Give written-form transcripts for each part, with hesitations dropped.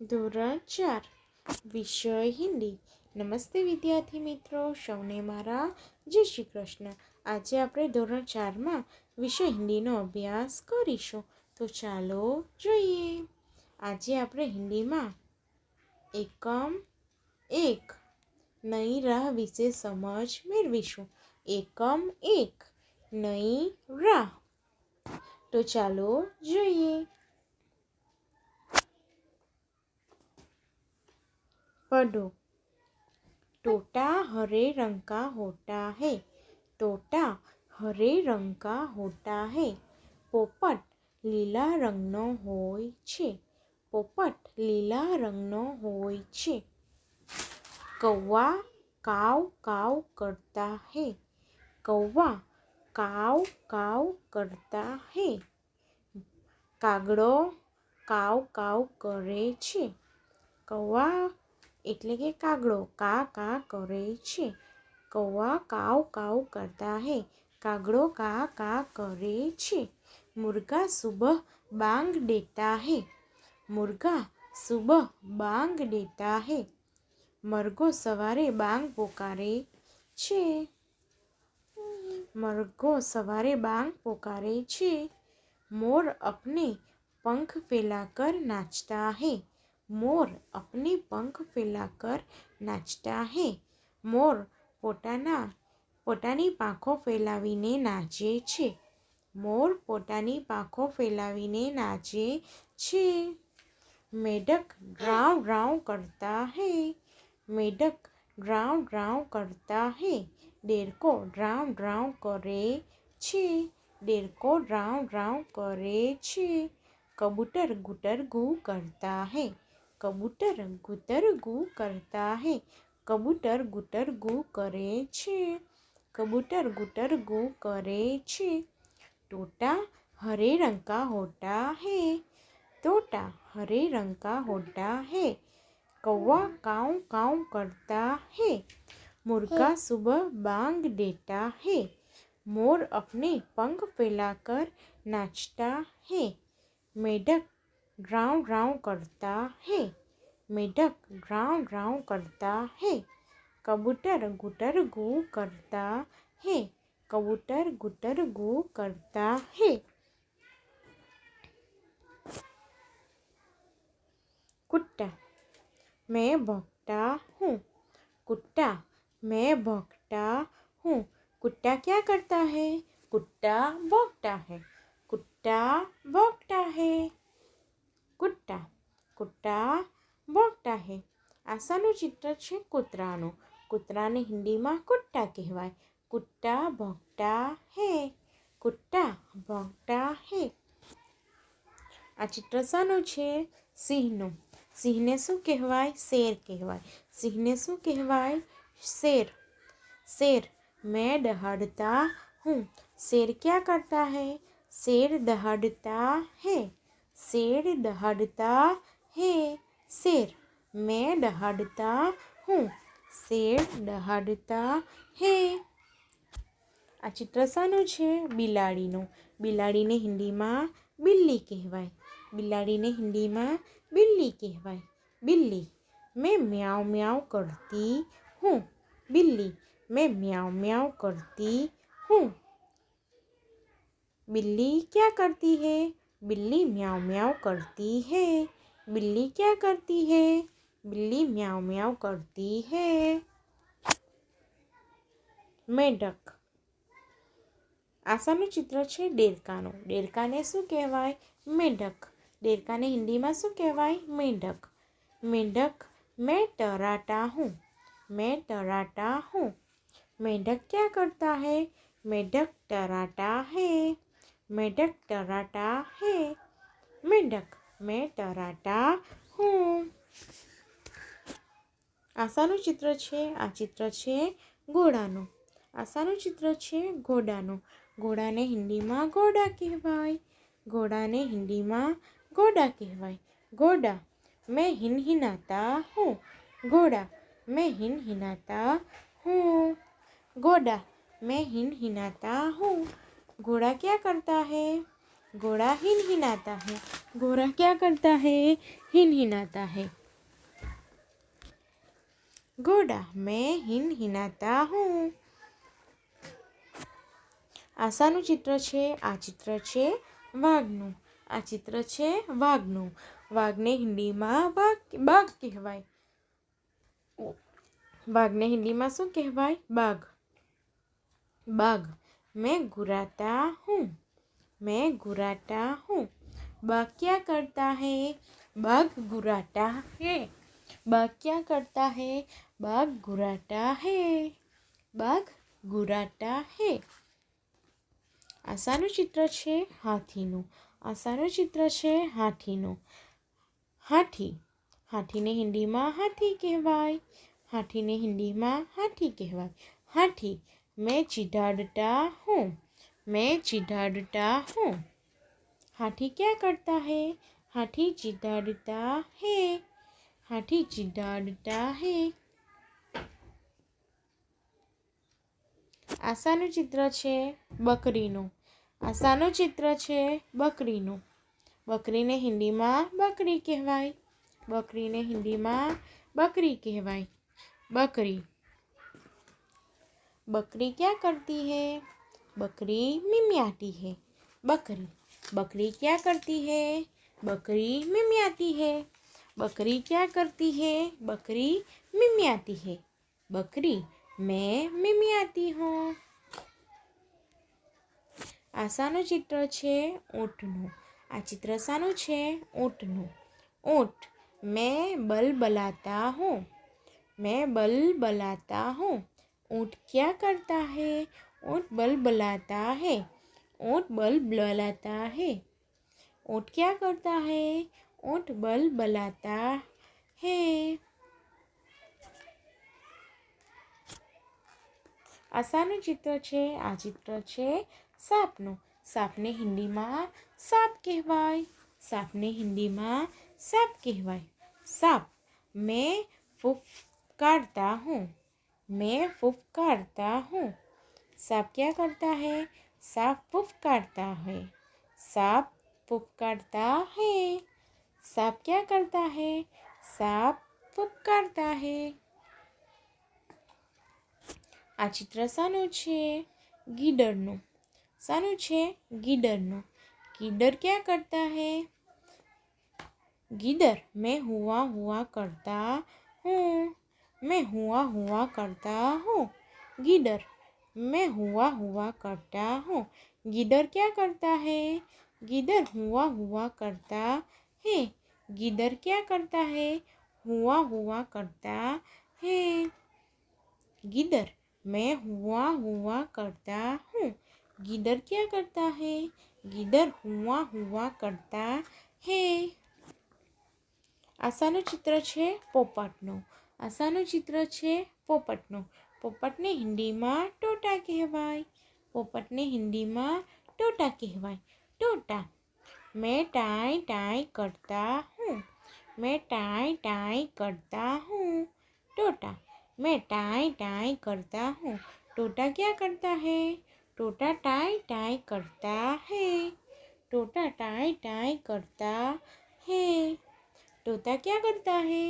ધોરણ 4 વિષય હિન્દી। નમસ્તે વિદ્યાર્થી મિત્રો, સૌને મારા જય શ્રી કૃષ્ણ। આજે આપણે ધોરણ 4માં વિષય હિન્દીનો અભ્યાસ કરીશું, તો ચાલો જોઈએ। આજે આપણે હિન્દીમાં એકમ 1 નઈ રાહ વિશે સમજ મેળવીશું। એકમ 1 નઈ રાહ। તો ચાલો જોઈએ। पढ़ो। तोता हरे रंग का होता है। तोता हरे रंग का होता है। पोपट लीला रंगनो होय छे। पोपट लीला रंगनो होय छे। कौवा काव काव करता है। कौवा काव काव करता है। कागड़ो काव काव करे छे। कौवा એટલે કે કાગડો કા કા કરે છે। કૌવા કાવ કાવ કરતા હે। કાગડો કા કા કરે છે। मुर्गा सुबह बांग देता है। मुर्गा सुबह बांग देता है। मरघो सवारे बांग पोकारे छे। मरघो सवारे बांग पोकारे छे। मोर अपने पंख फैलाकर नाचता है। मोर अपने पंख फैलाकर नाचता है। मोर पोतानी पाखो फैलावीने नाचे छे। मोर पोतानी पाखो फैलावीने नाचे छे। मेढक ड्राव ड्राव करता है। मेढक ड्राव ड्राव करता है। डेरको ड्राव ड्राव करे छे। डेरको ड्राव ड्राव करे छे। कबूतर गुटर गू करता है। कबूतर गुटर गू करता है। कबूतर गुटर गू करे छे। कबूतर गुटर गू करे छे। तोता हरे रंग का होता है। तोता हरे रंग का होता है। कौवा काव काव करता है। मुर्गा सुबह बांग देता है। मोर अपने पंख फैलाकर नाचता है। मेढक ड्राव ड्राव करता है। मेढक ड्राव ड्राव करता है। कबूतर गुटर गू करता है। कबूतर गुटर गू करता है। कुत्ता मैं भौंकता हूँ। कुत्ता मैं भौंकता हूँ। कुत्ता क्या करता है? कुत्ता भौंकता है। कुत्ता भौंकता है। कुत्ता कुत्ता भौंकता है। आसानु चित्र छे कूतरानु। कूतराने हिंदी में कुत्ता कहवाय। कुत्ता भौंकता है। कुत्ता भौंकता है। आ चित्र सानु छे? सिंहनु। सिंहने शू कहवाय? शेर कहवाय। सिंहने शू कहवाय? शेर। शेर मैं दहाड़ता हूँ। शेर क्या करता है? शेर दहाड़ता है। शेर दहाड़ता है। शेर मैं दहाड़ता हूँ। शेर दहाड़ता है। आ चित्र सानु छे? बिलाड़ीनु। बिलाड़ीने हिंदी में बिल्ली कहवाय। बिलाड़ीने हिंदी में बिल्ली कहवाय। बिल्ली मैं म्याऊ म्याऊ करती हूँ। बिल्ली मैं म्याऊ म्याऊ करती हूँ। बिल्ली क्या करती है? बिल्ली म्याऊ म्याऊ करती है। बिल्ली क्या करती है? बिल्ली म्याऊ म्याऊ करती है। मेढक आसानु चित्र छे डेरकानु। डेरकाने शू कहवाय? मेढक। डेरकाने हिंदी में शू कहवाय? मेढक। मेढक मैं टराता हूँ। मैं टराता हूँ। मेढक क्या करता है? मेढक टराता है। मेढक टराता है। मेढक मैं टराता हूँ। आसानु चित्र छे? आ चित्र छे घोड़ानु। आसानु चित्र छे घोड़ानु। घोड़ाने हिंदी में घोड़ा कहवाय। घोड़ाने हिंदी में घोड़ा कहवाय। घोड़ा मैं हिनहिनाता हूँ। घोड़ा मैं हिनहिनाता हूँ। घोड़ा मैं हिनहिनाता हूँ। घोड़ा क्या करता है? घोड़ा हिनहिनाता है। घोड़ा क्या करता है? हिनहिनाता है। घोड़ा मैं हिनहिनाता हूँ। આશાનું ચિત્ર છે, આ ચિત્ર છે વાઘનું. આ ચિત્ર છે વાઘનું. વાઘને હિન્દીમાં બાઘ કહેવાય. વાઘને હિન્દીમાં શું કહેવાય? બાઘ. बाघ मैं घुराता हूँ। मैं घुराता हूँ। बाघ क्या करता है? बाघ घुराता है। बाघ क्या करता है? बाघ घुराता है। बाघ घुराता है। આશાનું ચિત્ર છે હાથીનું. આશાનું ચિત્ર છે હાથીનું. હાથી. હાથીને હિન્દીમાં હાથી કહેવાય. હાથીને હિન્દીમાં હાથી કહેવાય. હાથી मैं चिढ़ाता हूँ। मैं चिढ़ाता हूँ। हाथी क्या करता है? हाथी चिढ़ाता है। हाथी चिढ़ाता है। આશાનું ચિત્ર છે બકરીનું. આશાનું ચિત્ર છે બકરીનું. બકરીને હિન્દીમાં બકરી કહેવાય. બકરીને હિન્દીમાં બકરી કહેવાય. बकरी. बकरी क्या करती है? बकरी मिमियाती है। बकरी. बकरी क्या करती है? बकरी मिमियाती है। बकरी क्या करती है? बकरी मिमियाती है। बकरी मैं मिमियाती हूँ। આશાનું ચિત્ર છે ઊંટનું. આ ચિત્ર શાનું છે? ઊંટનું. ऊँट मैं बलबलाता हूँ। मैं बलबलाता हूँ। ऊँट क्या करता है? ऊँट बलबलाता है। ऊँट बलबलाता है। ऊँट क्या करता है? ऊँट बलबलाता है। આશાનું ચિત્ર છે, આ ચિત્ર છે સાપનું. સાપને હિન્દીમાં સાપ કહેવાય. સાપને હિન્દીમાં સાપ કહેવાય. સાપ मैं फुफकारता हूँ। मैं फुफकारता हूँ। सांप क्या करता है? सांप फुफकारता है। सांप फुफकारता है। सांप क्या करता है? सांप फुफकारता है। આ ચિત્ર શાનું છે? ગીદડનું. શાનું છે? ગીદડનું. गीदड़ क्या करता है? गीदड़ मैं हुआ हुआ करता हूँ। मैं हुआ हुआ करता हूँ। गीदड़ मैं हुआ हुआ करता हूँ। गीदड़ क्या करता है? गीदड़ हुआ हुआ करता है। गीदड़ क्या करता है? हुआ हुआ करता है। गीदड़ मैं हुआ हुआ करता हूँ। गीदड़ क्या करता है? गीदड़ हुआ हुआ करता है। આશાનું ચિત્ર છે પોપટનું. આશાનું ચિત્ર છે પોપટનું. પોપટને હિન્દીમાં ટોટા કહેવાય. પોપટને હિન્દીમાં ટોટા કહેવાય. ટોટા मैं टाई टाई करता हूँ। मैं टाई टाई करता हूँ। टोटा मैं टाई टाई करता हूँ। टोटा क्या करता है? टोटा टाई टाई करता है। टोटा टाई टाई करता है। तोता क्या करता है?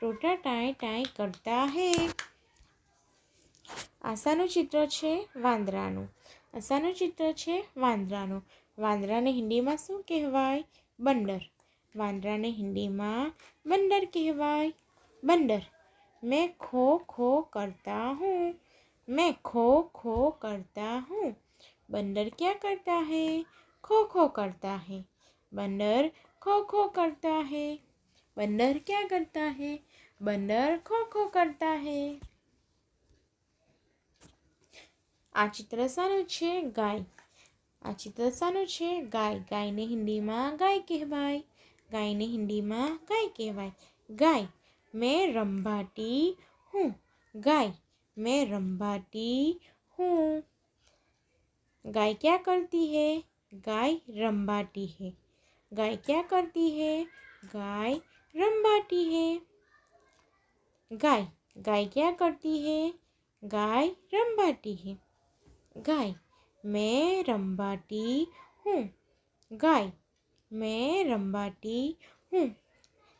तोता टाई टाई करता है। આશાનું ચિત્ર છે વાંદરાનું. આશાનું ચિત્ર છે વાંદરાનું. વાંદરાને હિન્દીમાં શું કહેવાય? બંદર. વાંદરાને હિન્દીમાં બંદર કહેવાય. બંદર मैं खो खो करता हूँ। मैं खो खो करता हूँ। बंदर क्या करता है? खो खो करता है। बंदर खो खो करता है। बंदर क्या करता है? बंदर खो खो करता है। આ ચિત્ર શાનું છે? ગાય. આ ચિત્ર શાનું છે? ગાય. ગાયને હિન્દીમાં ગાય કહેવાય. ગાયને હિન્દીમાં ગાય કહેવાય. ગાય मैं रंभाती हूँ। गाय मैं रंभाती हूँ। गाय क्या करती है? गाय रंभाती है। गाय क्या करती है? गाय रंभाती है। गाय गाय क्या करती है? गाय रंभाती है। गाय मैं रंभाती हूँ। गाय मैं रंबाती हूँ।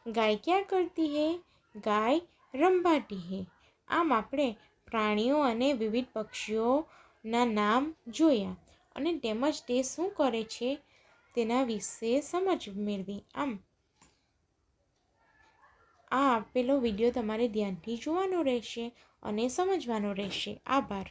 गाय क्या करती है? गाय રંબાતી है। આમ આપણે પ્રાણીઓ અને વિવિધ પક્ષીઓના નામ જોયા અને તેમજ તે શું કરે છે તેના વિશે સમજ મેળવી. આમ આ આપેલો વિડીયો તમારે ધ્યાનથી જોવાનો રહેશે અને સમજવાનો રહેશે. આભાર.